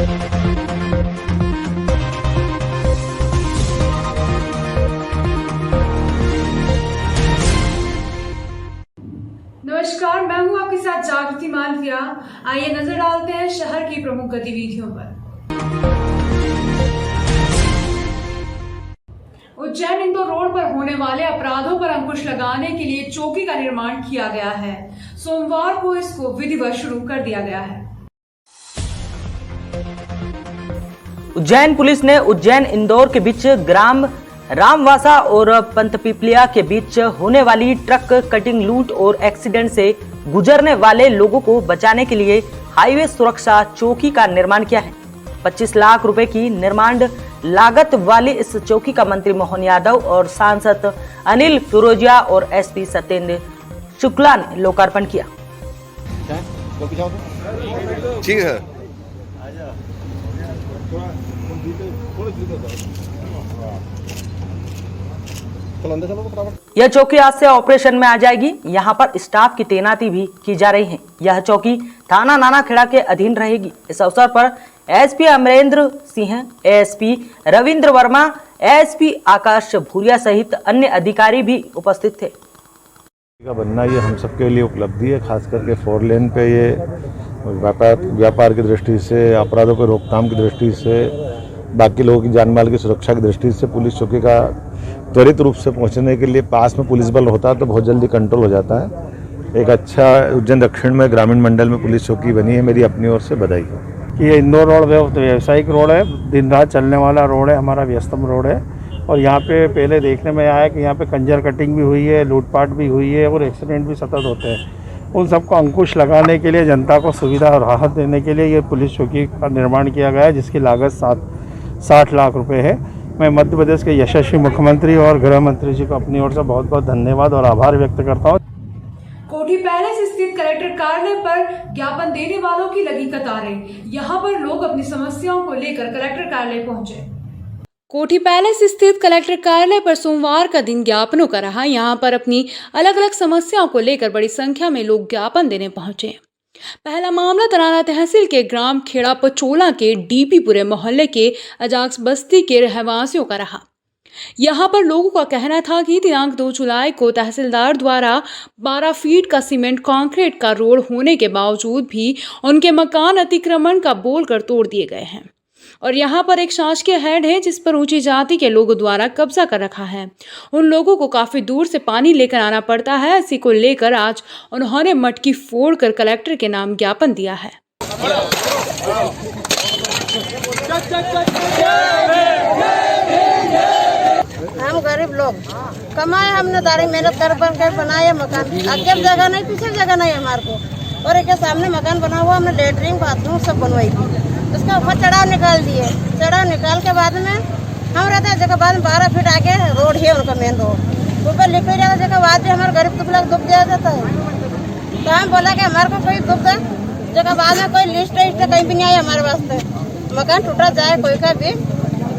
नमस्कार, मैं हूं आपके साथ जागृति मालविया। आइए नजर डालते हैं शहर की प्रमुख गतिविधियों पर। उज्जैन इंदौर रोड पर होने वाले अपराधों पर अंकुश लगाने के लिए चौकी का निर्माण किया गया है। सोमवार को इसको विधिवत शुरू कर दिया गया है। उज्जैन पुलिस ने उज्जैन इंदौर के बीच ग्राम रामवासा और पंतपीपलिया के बीच होने वाली ट्रक कटिंग लूट और एक्सीडेंट से गुजरने वाले लोगों को बचाने के लिए हाईवे सुरक्षा चौकी का निर्माण किया है। 25 लाख रुपए की निर्माण लागत वाली इस चौकी का मंत्री मोहन यादव और सांसद अनिल फिरोजिया और एसपी सत्येंद्र शुक्ला ने लोकार्पण किया। ठीक है। यह चौकी आज से ऑपरेशन में आ जाएगी। यहाँ पर स्टाफ की तैनाती भी की जा रही है। यह चौकी थाना नानाखेड़ा के अधीन रहेगी। इस अवसर पर SP Amrendra Singh, ASP Ravindra Verma, ASP Akash Bhuria सहित अन्य अधिकारी भी उपस्थित थे। का बनना ये हम सबके लिए उपलब्धि है, खास करके 4 लेन पे ये व्यापार की दृष्टि से, अपराधों की रोकथाम की दृष्टि से, बाकी लोगों की जान माल की सुरक्षा की दृष्टि से पुलिस चौकी का त्वरित रूप से पहुंचने के लिए पास में पुलिस बल होता है तो बहुत जल्दी कंट्रोल हो जाता है। एक अच्छा उज्जैन दक्षिण में ग्रामीण मंडल में पुलिस चौकी बनी है, मेरी अपनी ओर से बधाई है। ये इंदौर रोड व्यावसायिक रोड है, दिन रात चलने वाला रोड है, हमारा व्यस्तम रोड है। और यहाँ पे पहले देखने में आया कि यहाँ पे कंजर कटिंग भी हुई है, लूटपाट भी हुई है और एक्सीडेंट भी सतत होते हैं। उन सबको अंकुश लगाने के लिए, जनता को सुविधा और राहत देने के लिए ये पुलिस चौकी का निर्माण किया गया है, जिसकी लागत 60 लाख रुपए है। मैं मध्य प्रदेश के यशस्वी मुख्यमंत्री और गृह मंत्री जी को अपनी ओर से बहुत बहुत धन्यवाद और आभार व्यक्त करता हूँ। कोठी पैलेस स्थित कलेक्टर कार्यालय पर ज्ञापन देने वालों की लगी कतारें। यहां पर लोग अपनी समस्याओं को लेकर कलेक्टर कार्यालय पहुंचे। कोठी पैलेस स्थित कलेक्टर कार्यालय पर सोमवार का दिन ज्ञापनों का रहा। यहां पर अपनी अलग अलग समस्याओं को लेकर बड़ी संख्या में लोग ज्ञापन देने पहुंचे। पहला मामला तराना तहसील के ग्राम खेड़ा पचोला के डीपीपुरे मोहल्ले के अजाक्स बस्ती के रहवासियों का रहा। यहाँ पर लोगों का कहना था कि दिनांक 2 जुलाई को तहसीलदार द्वारा 12 फीट का सीमेंट कंक्रीट का रोड होने के बावजूद भी उनके मकान अतिक्रमण का बोलकर तोड़ दिए गए हैं। और यहाँ पर एक शासकीय हेड है जिस पर ऊंची जाति के लोगों द्वारा कब्जा कर रखा है। उन लोगों को काफी दूर से पानी लेकर आना पड़ता है। इसी को लेकर आज उन्होंने मटकी फोड़कर कलेक्टर के नाम ज्ञापन दिया है। हम गरीब लोग कमाए, हमने दारी मेहनत कर बनाए मकान। आगे जगह नहीं, पीछे जगह नहीं हमारे को। और एक सामने मकान बना हुआ, हमने लेटरिन बाथरूम सब बनवाई थी। उसका ऊपर चढ़ाव निकाल दिए। चढ़ाव निकाल के बाद में हम रहते हैं जगह बाद में 12 फीट आगे रोड है उनका मेन रोड। ऊपर लिखी जाता जगह बाद में हमारे गरीब दुख दुख दिया जाता है। तो हम बोला कि हमारे को कोई दुख है जगह बाद में कोई लिस्ट कहीं भी नहीं आई हमारे वास्ते। मकान टूटा जाए कोई का भी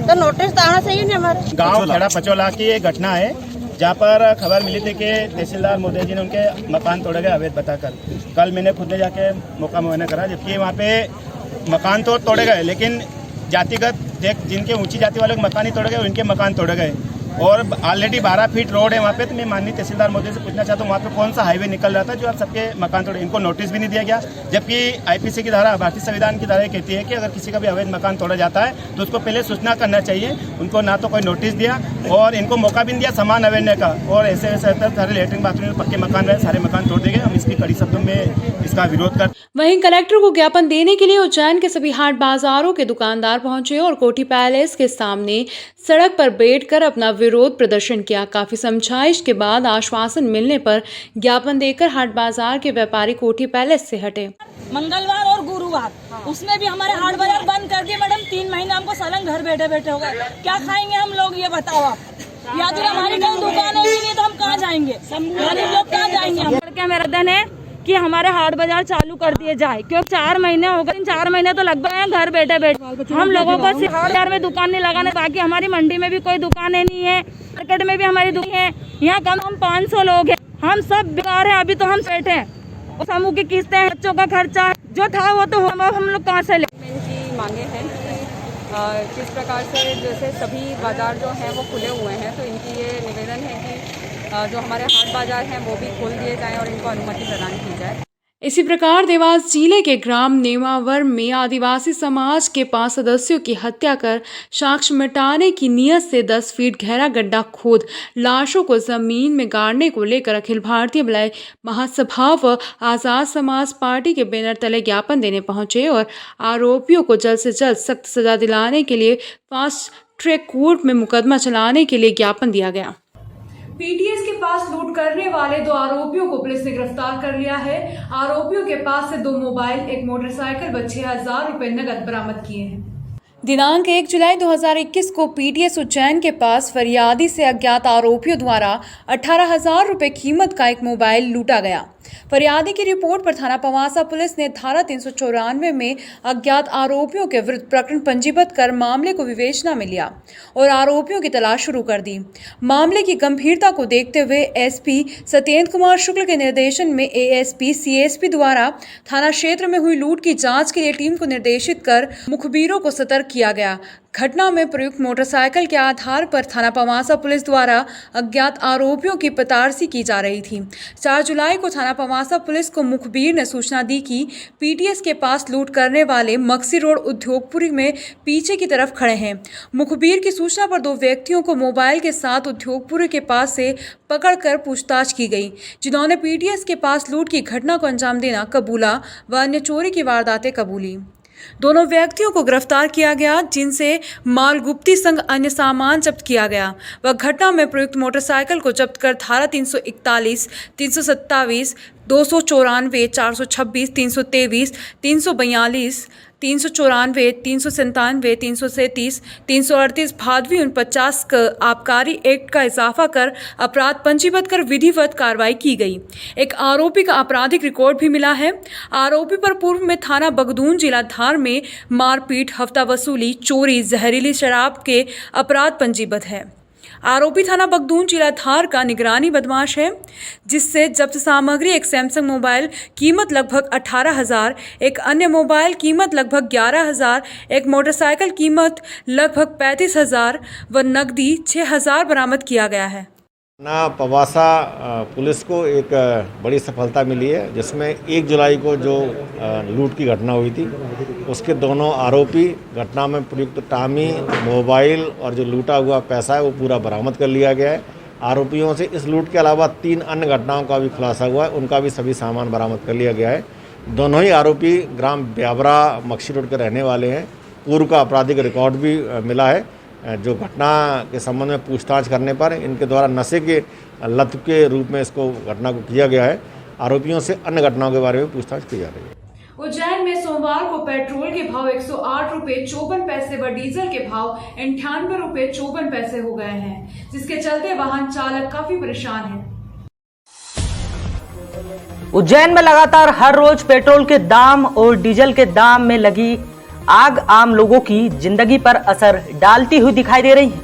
तो नोटिस तो आना चाहिए नहीं। हमारे गाँव खेड़ा पचोला की ये घटना है जहाँ पर खबर मिली थी कि तहसीलदार मोदी जी ने उनके मकान तोड़े गए अवैध बताकर। कल मैंने खुद ने जाके मौका मुआयना करा, जबकि वहाँ पे मकान तो तोड़े गए लेकिन जातिगत जिनके ऊंची जाति वाले मकान ही तोड़े गए, उनके मकान तोड़े गए। और ऑलरेडी 12 फीट रोड है वहाँ पे। तो मैं माननीय तहसीलदार मोदी से पूछना चाहता हूँ वहाँ पे कौन सा हाईवे निकल रहा था जो आप सबके मकान तोड़े। इनको नोटिस भी नहीं दिया गया, जबकि आईपीसी की धारा, भारतीय संविधान की धारा कहती है कि अगर किसी का भी अवैध मकान तोड़ा जाता है तो उसको पहले सूचना करना चाहिए। उनको ना तो कोई नोटिस दिया और इनको मौका भी नहीं दिया सामान अवेरने का। और ऐसे सारे लेटरिन बाथरूम पक्के मकान रहे, सारे मकान तोड़ दिए गए। हम इसकी कड़ी शब्दों में इसका विरोध कर। वहीं कलेक्टर को ज्ञापन देने के लिए उज्जैन के सभी हाट बाजारों के दुकानदार पहुंचे और कोठी पैलेस के सामने सड़क पर बैठकर अपना विरोध प्रदर्शन किया। काफी समझाइश के बाद आश्वासन मिलने पर ज्ञापन देकर हाट बाजार के व्यापारी कोठी पैलेस से हटे। मंगलवार और गुरुवार उसमें भी हमारे हाट बाजार बंद कर दिए मैडम। 3 महीने हमको सालन घर बैठे बैठे हो गए। क्या खाएंगे हम लोग ये बताओ आप। या तो हमारी कहीं दुकान है नहीं तो हम कहाँ जाएंगे, गरीब लोग कहाँ जाएंगे। क्या मेरा धन है कि हमारे हाट बाजार चालू कर दिए जाए, क्योंकि 4 महीने हो गए। 4 महीने तो लगभग हैं घर बैठे बैठे। हम लोगों को सिर्फ हाट बाजार में दुकान नहीं लगाने, बाकी हमारी मंडी में भी कोई दुकानें नहीं है, मार्केट में भी हमारी दुकान है। यहाँ कम हम 500 लोग हैं, हम सब बेकार हैं। अभी तो हम बैठे हैं, समूह की किस्तें, बच्चों का खर्चा जो था वो तो हम लोग कहाँ से ले। की मांगे हैं कि किस प्रकार से जैसे सभी बाज़ार जो हैं वो खुले हुए हैं, तो इनकी ये निवेदन है कि जो हमारे हाट बाज़ार हैं वो भी खोल दिए जाएं और इनको अनुमति प्रदान की जाए। इसी प्रकार देवास जिले के ग्राम नेमावर में आदिवासी समाज के 5 सदस्यों की हत्या कर साक्ष्य मिटाने की नियत से 10 फीट गहरा गड्ढा खोद लाशों को जमीन में गाड़ने को लेकर अखिल भारतीय बलाई महासभा व आज़ाद समाज पार्टी के बैनर तले ज्ञापन देने पहुंचे और आरोपियों को जल्द से जल्द सख्त सजा दिलाने के लिए फास्ट ट्रैक कोर्ट में मुकदमा चलाने के लिए ज्ञापन दिया गया। पीटीएस के पास लूट करने वाले 2 आरोपियों को पुलिस ने गिरफ्तार कर लिया है। आरोपियों के पास से 2 मोबाइल, 1 मोटरसाइकिल व 6,000 रुपए नकद बरामद किए हैं। दिनांक 1 जुलाई 2021 को पीटीएस उज्जैन के पास फरियादी से अज्ञात आरोपियों द्वारा 18,000 रुपए कीमत का एक मोबाइल लूटा गया। फरियादी की रिपोर्ट पर थाना पवासा पुलिस ने धारा 394 में अज्ञात आरोपियों के विरुद्ध प्रकरण पंजीबद्ध कर मामले को विवेचना में लिया और आरोपियों की तलाश शुरू कर दी। मामले की गंभीरता को देखते हुए एसपी सत्येंद्र कुमार शुक्ल के निर्देशन में एएसपी सीएसपी द्वारा थाना क्षेत्र में हुई लूट की जांच के लिए टीम को निर्देशित कर मुखबिरों को सतर्क किया गया। घटना में प्रयुक्त मोटरसाइकिल के आधार पर थाना पवासा पुलिस द्वारा अज्ञात आरोपियों की पतारसी की जा रही थी। 4 जुलाई को थाना पवासा पुलिस को मुखबिर ने सूचना दी कि पीटीएस के पास लूट करने वाले मक्सी रोड उद्योगपुरी में पीछे की तरफ खड़े हैं। मुखबिर की सूचना पर 2 व्यक्तियों को मोबाइल के साथ उद्योगपुरी के पास से पकड़कर पूछताछ की गई, जिन्होंने पीटीएस के पास लूट की घटना को अंजाम देना कबूला व अन्य चोरी की वारदातें कबूली। दोनों व्यक्तियों को गिरफ्तार किया गया, जिनसे माल गुप्ती संग अन्य सामान जब्त किया गया। वह घटना में प्रयुक्त मोटरसाइकिल को जब्त कर धारा 341, 327, 294, 426, 323, 342, 394, 397, 337, 338 भादवी 49 का आबकारी एक्ट का इजाफा कर अपराध पंजीबद्ध कर विधिवत कार्रवाई की गई। एक आरोपी का आपराधिक रिकॉर्ड भी मिला है। आरोपी पर पूर्व में थाना बगदून जिला धार में मारपीट, हफ्ता वसूली, चोरी, जहरीली शराब के अपराध पंजीबद्ध है। आरोपी थाना बगदून जिला धार का निगरानी बदमाश है, जिससे जब्त सामग्री एक सैमसंग मोबाइल कीमत लगभग 18,000, एक अन्य मोबाइल कीमत लगभग 11,000, एक मोटरसाइकिल कीमत लगभग 35,000 व नकदी 6,000 बरामद किया गया है। ना पवासा पुलिस को एक बड़ी सफलता मिली है, जिसमें 1 जुलाई को जो लूट की घटना हुई थी उसके दोनों आरोपी घटना में प्रयुक्त टामी, मोबाइल और जो लूटा हुआ पैसा है वो पूरा बरामद कर लिया गया है। आरोपियों से इस लूट के अलावा 3 अन्य घटनाओं का भी खुलासा हुआ है, उनका भी सभी सामान बरामद कर लिया गया है। दोनों ही आरोपी ग्राम ब्यावरा मक्सी रोड के रहने वाले हैं। पूर्व का आपराधिक रिकॉर्ड भी मिला है। जो घटना के संबंध में पूछताछ करने पर इनके द्वारा नशे के लत के रूप में इसको घटना को किया गया है। आरोपियों से अन्य घटनाओं के बारे में पूछताछ की जा रही है। उज्जैन में सोमवार को पेट्रोल के भाव 108 रुपए 54 पैसे व डीजल के भाव 98 रुपए 54 पैसे हो गए हैं, जिसके चलते वाहन चालक काफी परेशान हैं। उज्जैन में लगातार हर रोज पेट्रोल के दाम और डीजल के दाम में लगी आग आम लोगों की जिंदगी पर असर डालती हुई दिखाई दे रही है,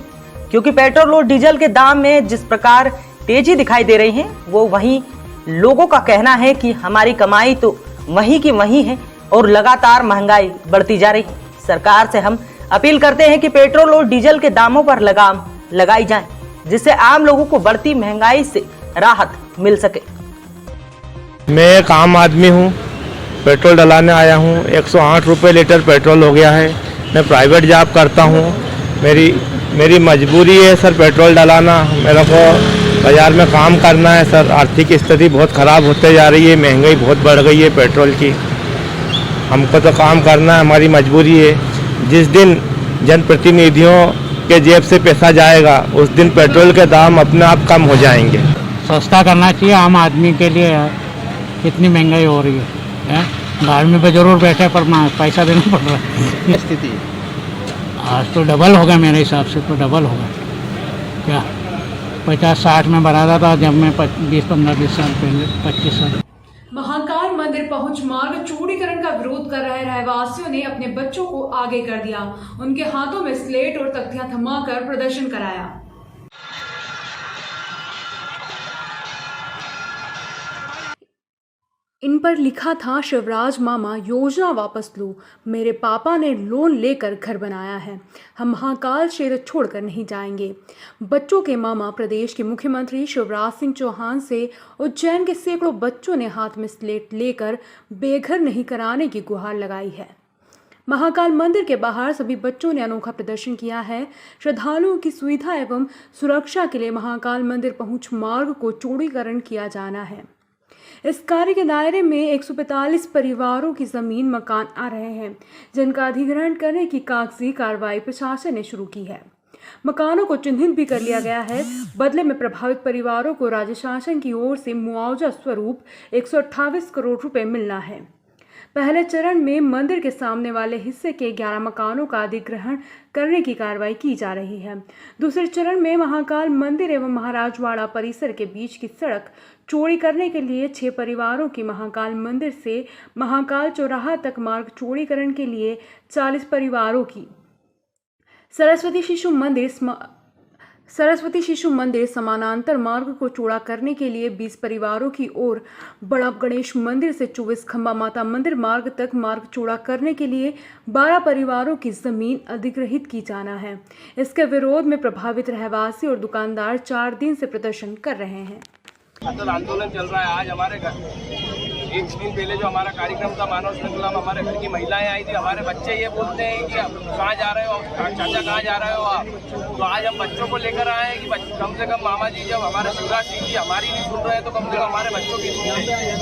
क्योंकि पेट्रोल और डीजल के दाम में जिस प्रकार तेजी दिखाई दे रही है, वो वहीं लोगों का कहना है कि हमारी कमाई तो वहीं की वहीं है और लगातार महंगाई बढ़ती जा रही है। सरकार से हम अपील करते हैं कि पेट्रोल और डीजल के दामों पर लगाम लगाई जाए, जिससे आम लोगों को बढ़ती महंगाई से राहत मिल सके। मैं एक आम आदमी हूँ, पेट्रोल डलाने आया हूँ। 108 रुपये लीटर पेट्रोल हो गया है। मैं प्राइवेट जॉब करता हूँ। मेरी मजबूरी है सर पेट्रोल डलाना। मेरे को बाज़ार में काम करना है सर। आर्थिक स्थिति बहुत ख़राब होते जा रही है, महंगाई बहुत बढ़ गई है पेट्रोल की। हमको तो काम करना है, हमारी मजबूरी है। जिस दिन जनप्रतिनिधियों के जेब से पैसा जाएगा उस दिन पेट्रोल के दाम अपने आप कम हो जाएंगे। सस्ता करना चाहिए आम आदमी के लिए। कितनी महंगाई हो रही है, घर में तो जरूर बैठे पर पैसा देना पड़ रहा है। स्थिति आज तो डबल होगा, मेरे हिसाब से तो डबल होगा। क्या 50-60 में बढ़ा था जब मैं 20-15 साल पहले, 25 साल। महाकाल मंदिर पहुंच मार्ग चौड़ीकरण का विरोध कर रहे रहवासियों ने अपने बच्चों को आगे कर दिया। उनके हाथों में स्लेट और तख्तियां थमाकर प्रदर्शन कराया। इन पर लिखा था, शिवराज मामा योजना वापस लो, मेरे पापा ने लोन लेकर घर बनाया है, हम महाकाल क्षेत्र छोड़कर नहीं जाएंगे। बच्चों के मामा प्रदेश के मुख्यमंत्री शिवराज सिंह चौहान से उज्जैन के सैकड़ों बच्चों ने हाथ में स्लेट लेकर बेघर नहीं कराने की गुहार लगाई है। महाकाल मंदिर के बाहर सभी बच्चों ने अनोखा प्रदर्शन किया है। श्रद्धालुओं की सुविधा एवं सुरक्षा के लिए महाकाल मंदिर पहुंच मार्ग को चौड़ीकरण किया जाना है। इस कार्य के दायरे में 145 परिवारों की जमीन मकान आ रहे हैं, जिनका अधिग्रहण करने की कागजी कार्रवाई प्रशासन ने शुरू की है। मकानों को चिन्हित भी कर लिया गया है। बदले में प्रभावित परिवारों को राज्य शासन की ओर से मुआवजा स्वरूप 128 करोड़ रुपए मिलना है। पहले चरण में मंदिर के सामने वाले हिस्से के 11 मकानों का अधिग्रहण करने की कार्रवाई की जा रही है। दूसरे चरण में महाकाल मंदिर एवं महाराजवाड़ा परिसर के बीच की सड़क चौड़ी करने के लिए 6 परिवारों की शिवराज मंदिर से महाकाल चौराहा तक मार्ग चौड़ीकरण के लिए 40 परिवारों की सरस्वती शिशु मंदिर समानांतर मार्ग को चौड़ा करने के लिए 20 परिवारों की और बड़ा गणेश मंदिर से 24 खंबा माता मंदिर मार्ग तक मार्ग चौड़ा करने के लिए 12 परिवारों की जमीन अधिग्रहित की जाना है। इसके विरोध में प्रभावित रहवासी और दुकानदार 4 दिन से प्रदर्शन कर रहे हैं। आंदोलन चल रहा है। आज हमारे घर एक दिन पहले जो हमारा कार्यक्रम था मानव श्रृंखला में, हमारे घर की महिलाएं आई थी। हमारे बच्चे ये बोलते हैं कि आप कहाँ जा रहे हो, चाचा कहाँ जा रहे हो आप। तो आज हम बच्चों को लेकर आए हैं कि कम से कम मामा जी जब हमारे शिवराज सिंह जी हमारी नहीं सुन रहे हैं तो कम से कम हमारे बच्चों की सुन।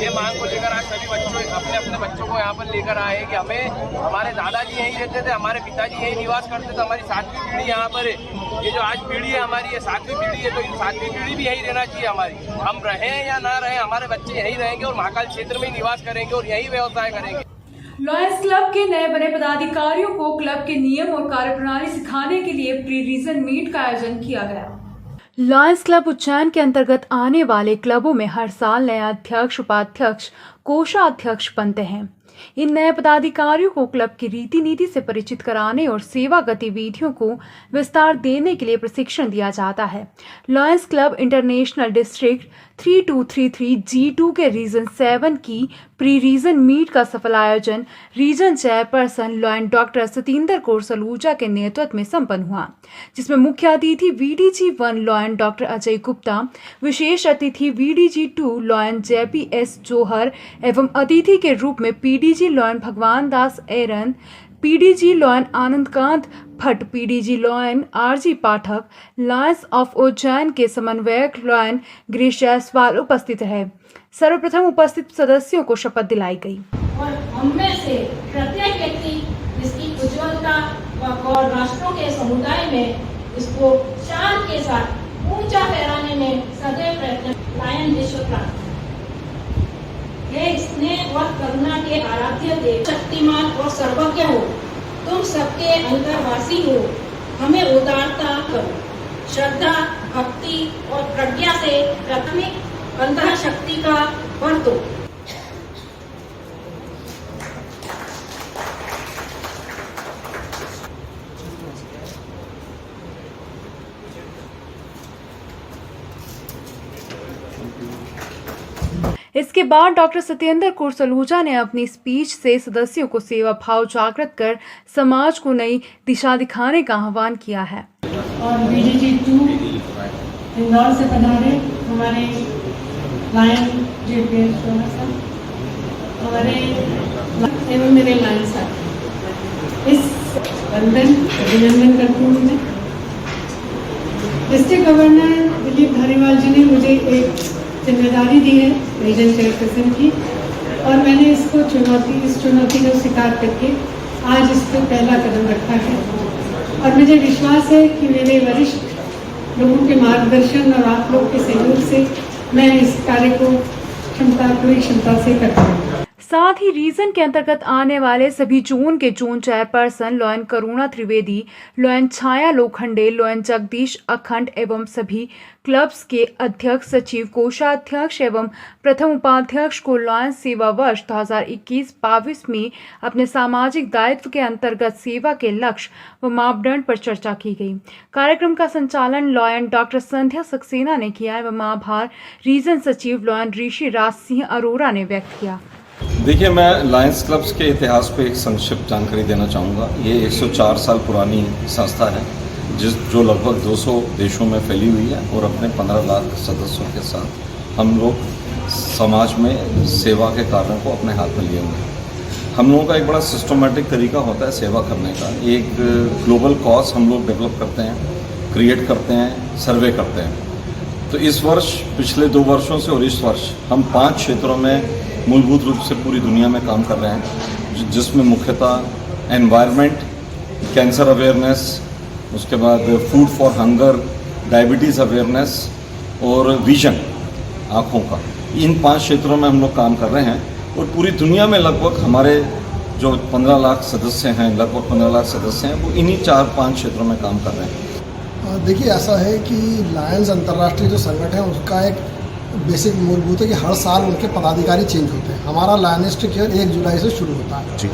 ये मांग को लेकर आज सभी बच्चों अपने बच्चों को यहाँ पर लेकर आए हैं कि हमें हमारे दादाजी यहीं रहते थे, हमारे पिताजी यहीं निवास करते थे, हमारी 7वीं पीढ़ी यहाँ पर है। ये जो आज पीढ़ी है हमारी, ये 7वीं पीढ़ी है, तो 7वीं पीढ़ी भी यहीं रहना चाहिए हमारी। हम रहें या ना रहें, हमारे बच्चे यहीं रहेंगे और महाकाल क्षेत्र में ही निवास करेंगे और यही व्यवसाय करेंगे। लॉयंस क्लब के नए बने पदाधिकारियों को क्लब के नियम और कार्यप्रणाली सिखाने के लिए प्री रीजन मीट का आयोजन किया गया। लॉयंस क्लब उज्जैन के अंतर्गत आने वाले क्लबों में हर साल नए अध्यक्ष, उपाध्यक्ष, कोषाध्यक्ष बनते हैं। इन नए पदाधिकारियों को क्लब की रीति नीति से परिचित कराने और सेवा गतिविधियों को विस्तार देने के लिए प्रशिक्षण दिया जाता है। Lions club international district 3233 G2 के रीजन 7 की प्री रीजन मीट का सफल आयोजन region chairperson lion doctor Satendra Kaur Saluja के नेतृत्व में संपन्न हुआ, जिसमें मुख्य अतिथि VDG 1 lion doctor Ajay Gupta, विशेष अतिथि VDG 2 लॉयन JPS जोहर एवं अतिथि के रूप में PDG lion Bhagwan Das Eran, PDG lion Anandkant Bhatt, PDG lion RG Pathak, lions of Ujjain के समन्वयक लॉयन गिरीश जायसवाल उपस्थित रहे। सर्वप्रथम उपस्थित सदस्यों को शपथ दिलाई गई। और हममें से प्रत्येक व्यक्ति इसकी उज्ज्वलता और राष्ट्रों के समुदाय में इसको शान के साथ ऊंचा फहराने में सदैव प्रयत्न। लॉयन विश्व का हे स्नेह और करुणा के आराध्य देव, शक्तिमान और सर्वज्ञ हो, तुम सबके अंतर्वासी हो, हमें उदारता करो, श्रद्धा, भक्ति और प्रज्ञा से प्राथमिक अंतः शक्ति का बरतो। इसके बाद डॉक्टर सतेंद्र कौर सलूजा ने अपनी स्पीच से सदस्यों को सेवा भाव जागृत कर समाज को नई दिशा दिखाने का आह्वान किया है। और VDG 2 इंदौर से पधारे हमारे लायन JPS सर, हमारे एवं मेरे लायन साथी, इस अभिनंदन करती हूँ मैं। डिस्ट्रिक्ट गवर्नर दिलीप धारीवाल जी ने मुझे एक जिम्मेदारी दी है रीजन चेयरपर्सन की, और मैंने इस चुनौती को स्वीकार करके आज इस पर पहला कदम रखा है। और मुझे विश्वास है कि मेरे वरिष्ठ लोगों के मार्गदर्शन और आप लोग के सहयोग से मैं इस कार्य को पूरी क्षमता से कर पाऊंगी। साथ ही रीजन के अंतर्गत आने वाले सभी जोन के जोन चेयरपर्सन लॉयन करुणा त्रिवेदी, लॉयन छाया लोखंडे, लॉयन जगदीश अखंड एवं सभी क्लब्स के अध्यक्ष, सचिव, कोषाध्यक्ष एवं प्रथम उपाध्यक्ष को लॉयन सेवा वर्ष 2021-22 में अपने सामाजिक दायित्व के अंतर्गत सेवा के लक्ष्य व मापदंड पर चर्चा की गई। कार्यक्रम का संचालन लॉयन डॉक्टर संध्या सक्सेना ने किया एवं आभार रीजन सचिव लॉयन ऋषि राज सिंह अरोरा ने व्यक्त किया। देखिए, मैं लायंस क्लब्स के इतिहास पे एक संक्षिप्त जानकारी देना चाहूँगा। ये 104 साल पुरानी संस्था है जो लगभग 200 देशों में फैली हुई है और अपने 15 लाख सदस्यों के साथ हम लोग समाज में सेवा के कार्यों को अपने हाथ में लिए हुए हैं। हम लोगों का एक बड़ा सिस्टमेटिक तरीका होता है सेवा करने का। एक ग्लोबल कॉज हम लोग डेवलप करते हैं, क्रिएट करते हैं, सर्वे करते हैं। तो इस वर्ष, पिछले 2 वर्षों से और इस वर्ष हम 5 क्षेत्रों में मूलभूत रूप से पूरी दुनिया में काम कर रहे हैं, जिसमें मुख्यतः एनवायरनमेंट, कैंसर अवेयरनेस, उसके बाद food for hunger, diabetes awareness और विजन, आँखों का। इन 5 क्षेत्रों में हम लोग काम कर रहे हैं और पूरी दुनिया में लगभग हमारे जो 15 लाख सदस्य हैं, लगभग 15 लाख सदस्य हैं, वो इन्हीं 4-5 क्षेत्रों में काम कर रहे हैं। देखिए, ऐसा है कि लायंस अंतर्राष्ट्रीय जो संगठन है उसका एक बेसिक मूलभूत है कि हर साल उनके पदाधिकारी चेंज होते हैं। हमारा लायनिस्ट केयर 1 जुलाई से शुरू होता है जी।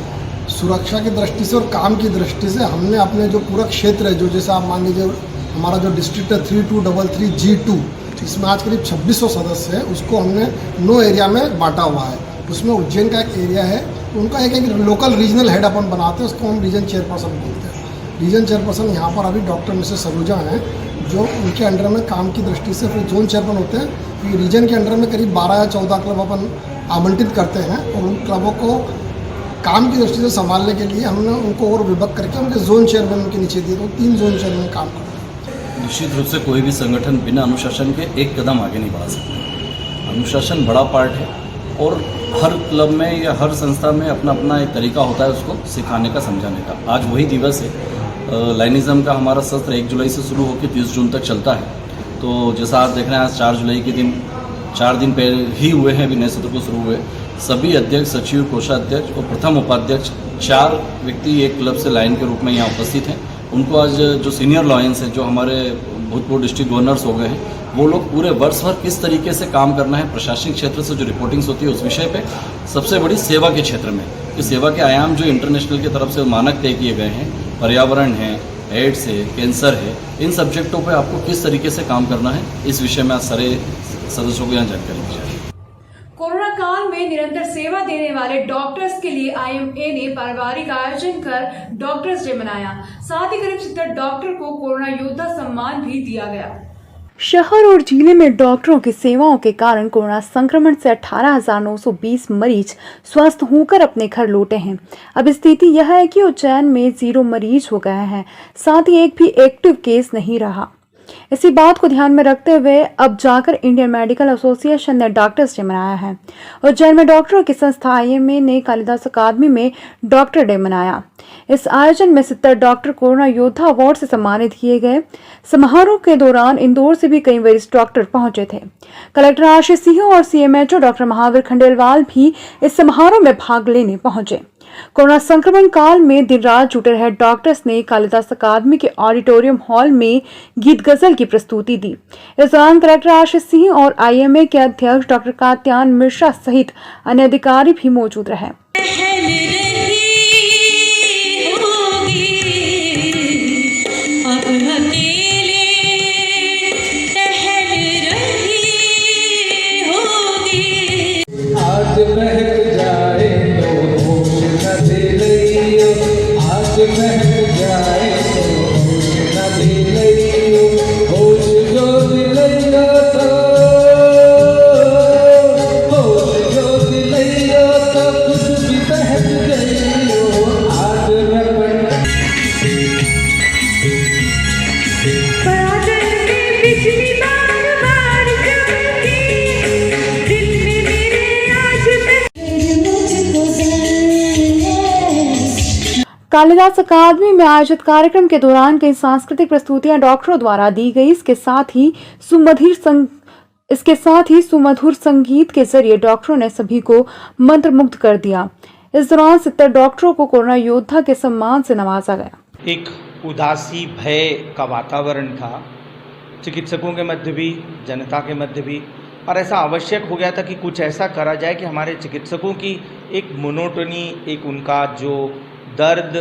सुरक्षा की दृष्टि से और काम की दृष्टि से हमने अपने जो पूरा क्षेत्र है, जो जैसे आप मान लीजिए हमारा जो डिस्ट्रिक्ट है 3233 G2, इसमें आज करीब 2600 सदस्य हैं, उसको हमने 9 एरिया में बांटा हुआ है। उसमें उज्जैन का एक एरिया है, उनका एक लोकल रीजनल हेड अपन बनाते हैं, उसको हम रीजन चेयरपर्सन बोलते हैं। रीजन चेयरपर्सन यहाँ पर अभी डॉक्टर मिसेस सरोजा हैं, जो उनके अंडर में काम की दृष्टि से फिर जोन चेयरमैन होते हैं। क्योंकि रीजन के अंडर में करीब 12 या 14 क्लब अपन आवंटित करते हैं और उन क्लबों को काम की दृष्टि से संभालने के लिए हमने उनको और विभक्त करके उनके जोन चेयरमैन उनके नीचे दिए, तो 3 जोन चेयरमैन काम करते हैं। निश्चित रूप से कोई भी संगठन बिना अनुशासन के एक कदम आगे नहीं बढ़ा सकता। अनुशासन बड़ा पार्ट है और हर क्लब में या हर संस्था में अपना अपना एक तरीका होता है उसको सिखाने का, समझाने का। आज वही दिवस है। लाइनिज़म का हमारा सत्र 1 जुलाई से शुरू होकर 30 जून तक चलता है। तो जैसा आप देख रहे हैं, आज 4 जुलाई के दिन 4 दिन पहले ही हुए हैं, अभी नए सत्र को शुरू हुए। सभी अध्यक्ष, सचिव, कोषाध्यक्ष और प्रथम उपाध्यक्ष 4 व्यक्ति एक क्लब से लाइन के रूप में यहाँ उपस्थित हैं। उनको आज जो सीनियर लॉयंस हैं, जो हमारे भूतपूर्व डिस्ट्रिक्ट गवर्नर्स हो गए हैं, वो लोग पूरे वर्ष भर किस तरीके से काम करना है प्रशासनिक क्षेत्र से जो रिपोर्टिंग्स होती है उस विषय पे, सबसे बड़ी सेवा के क्षेत्र में कि सेवा के आयाम जो इंटरनेशनल की तरफ से मानक तय किए गए हैं, पर्यावरण है, एड्स है, कैंसर है, इन सब्जेक्टों पे आपको किस तरीके से काम करना है, इस विषय में आज सारे सदस्यों को यहाँ जानकारी दी जाए। कोरोना काल में निरंतर सेवा देने वाले डॉक्टर्स के लिए IMA ने पारिवारिक आयोजन कर डॉक्टर्स डे मनाया। साथ ही करीब 70 डॉक्टर को कोरोना योद्धा सम्मान भी दिया गया। शहर और जिले में डॉक्टरों की सेवाओं के कारण कोरोना संक्रमण से 18,920 मरीज स्वस्थ होकर अपने घर लौटे हैं। अब स्थिति यह है कि उज्जैन में 0 मरीज हो गए हैं, साथ ही एक भी एक्टिव केस नहीं रहा। इसी बात को ध्यान में रखते हुए अब जाकर इंडियन मेडिकल एसोसिएशन ने डॉक्टर्स डे मनाया है। उज्जैन में डॉक्टरों की संस्था IMA ने कालिदास अकादमी में डॉक्टर डे मनाया। इस आयोजन में 70 डॉक्टर कोरोना योद्धा अवार्ड से सम्मानित किए गए। समारोह के दौरान इंदौर से भी कई वरिष्ठ डॉक्टर पहुंचे थे। कलेक्टर आशीष सिंह और CMHO डॉक्टर महावीर खंडेलवाल भी इस समारोह में भाग लेने पहुंचे। कोरोना संक्रमण काल में दिन रात जुटे रहे डॉक्टर्स ने कालिदास अकादमी के ऑडिटोरियम हॉल में गीत गजल की प्रस्तुति दी। इस दौरान कलेक्टर आशीष सिंह और IMA के अध्यक्ष डॉक्टर कात्यायन मिश्रा सहित अन्य अधिकारी भी मौजूद रहे। कालिदास अकादमी में आयोजित कार्यक्रम के दौरान कई सांस्कृतिक प्रस्तुतियां डॉक्टरों द्वारा दी गई। इसके साथ ही सुमधुर इसके साथ ही सुमधुर संगीत के जरिए डॉक्टरों ने सभी को मंत्रमुग्ध कर दिया। इस दौरान 70 डॉक्टरों को कोरोना योद्धा के सम्मान से नवाजा गया। एक उदासी भय का वातावरण था, चिकित्सकों के मध्य भी, जनता के मध्य भी, और ऐसा आवश्यक हो गया था कि कुछ ऐसा करा जाए कि हमारे चिकित्सकों की एक मोनोटोनी, एक उनका जो दर्द,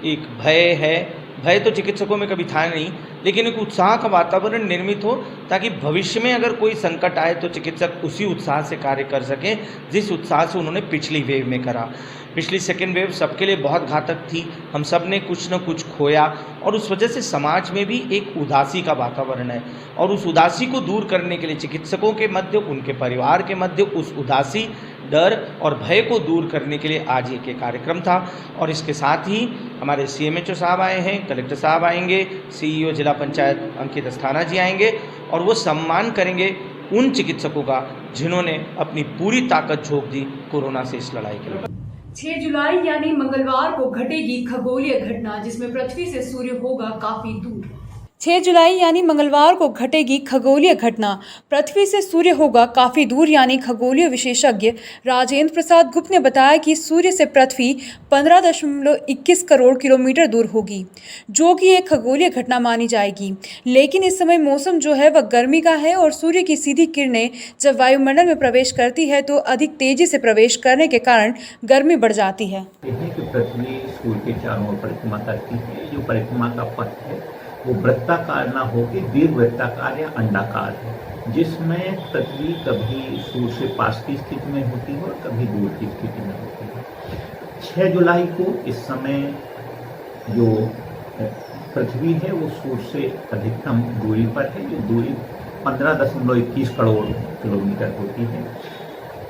एक भय है, भय तो चिकित्सकों में कभी था नहीं, लेकिन एक उत्साह का वातावरण निर्मित हो ताकि भविष्य में अगर कोई संकट आए तो चिकित्सक उसी उत्साह से कार्य कर सकें जिस उत्साह से उन्होंने पिछली वेव में करा। पिछली सेकेंड वेव सबके लिए बहुत घातक थी, हम सब ने कुछ न कुछ खोया और उस वजह से समाज में भी एक उदासी का वातावरण है और उस उदासी को दूर करने के लिए चिकित्सकों के मध्य, उनके परिवार के मध्य उस उदासी, डर और भय को दूर करने के लिए आज ये कार्यक्रम था। और इसके साथ ही हमारे CMHO साहब आए हैं, कलेक्टर साहब आएंगे, CEO जिला पंचायत अंकित अस्थाना जी आएंगे और वो सम्मान करेंगे उन चिकित्सकों का जिन्होंने अपनी पूरी ताकत झोंक दी कोरोना से इस लड़ाई के लिए। 6 जुलाई यानी मंगलवार को घटेगी खगोलीय घटना जिसमें पृथ्वी से सूर्य होगा काफी दूर। 6 जुलाई यानी मंगलवार को घटेगी खगोलीय घटना, पृथ्वी से सूर्य होगा काफी दूर यानी खगोलीय विशेषज्ञ राजेंद्र प्रसाद गुप्त ने बताया कि सूर्य से पृथ्वी 15.21 करोड़ किलोमीटर दूर होगी, जो कि एक खगोलीय घटना मानी जाएगी। लेकिन इस समय मौसम जो है वह गर्मी का है और सूर्य की सीधी किरणें जब वायुमंडल में प्रवेश करती है तो अधिक तेजी से प्रवेश करने के कारण गर्मी बढ़ जाती है। पृथ्वी सूर्य के चारों ओर परिक्रमा करती है, जो परिक्रमा का पथ है वो वृत्ताकार ना होकर दीर्घवृत्ताकार या अंडाकार है, जिसमें पृथ्वी कभी सूर्य से पास की स्थिति में होती है और कभी दूर की स्थिति में होती है। 6 जुलाई को इस समय जो पृथ्वी है वो सूर्य से अधिकतम दूरी पर है, जो दूरी 15.21 करोड़ किलोमीटर होती है।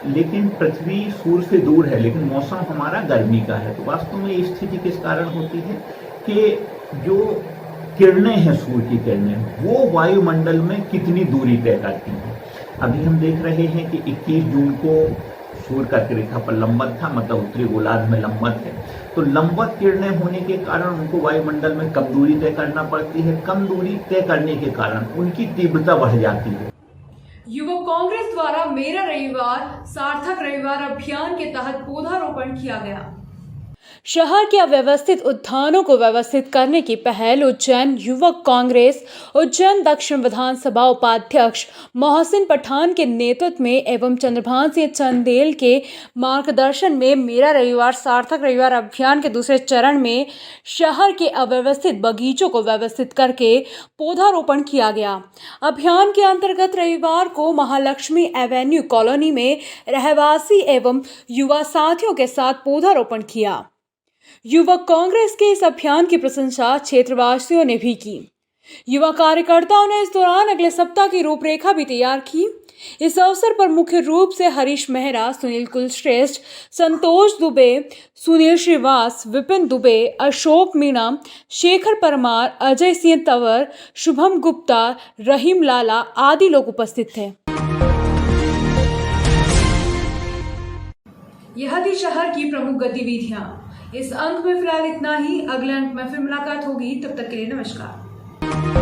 लेकिन पृथ्वी सूर्य से दूर है लेकिन मौसम हमारा गर्मी का है। तो वास्तव में ये स्थिति किस कारण होती है कि जो किरणें हैं, सूर्य की किरणें, वो वायुमंडल में कितनी दूरी तय करती हैं। अभी हम देख रहे हैं कि 21 जून को सूर्य का रेखा पर लंबवत था, मतलब उत्तरी गोलार्ध में लंबवत है, तो लंबवत किरणें होने के कारण उनको वायुमंडल में कम दूरी तय करना पड़ती है। कम दूरी तय करने के कारण उनकी तीव्रता बढ़ जाती है। युवक कांग्रेस द्वारा मेरा रविवार सार्थक रविवार अभियान के तहत पौधारोपण किया गया। शहर के अव्यवस्थित उद्यानों को व्यवस्थित करने की पहल उज्जैन युवक कांग्रेस उज्जैन दक्षिण विधानसभा उपाध्यक्ष मोहसिन पठान के नेतृत्व में एवं चंद्रभान सिंह चंदेल के मार्गदर्शन में मेरा रविवार सार्थक रविवार अभियान के दूसरे चरण में शहर के अव्यवस्थित बगीचों को व्यवस्थित करके पौधारोपण किया गया। अभियान के अंतर्गत रविवार को महालक्ष्मी एवेन्यू कॉलोनी में रहवासी एवं युवा साथियों के साथ पौधारोपण किया। युवक कांग्रेस के इस अभियान की प्रशंसा क्षेत्रवासियों ने भी की। युवा कार्यकर्ताओं ने इस दौरान अगले सप्ताह की रूपरेखा भी तैयार की। इस अवसर पर मुख्य रूप से हरीश मेहरा, सुनील कुलश्रेष्ठ, संतोष दुबे, सुनील श्रीवास, विपिन दुबे, अशोक मीणा, शेखर परमार, अजय सिंह तंवर, शुभम गुप्ता, रहीम लाला आदि लोग उपस्थित थे। यह थी शहर की प्रमुख गतिविधियां। इस अंक में फिलहाल इतना ही। अगले अंक में फिर मुलाकात होगी, तब तक के लिए नमस्कार।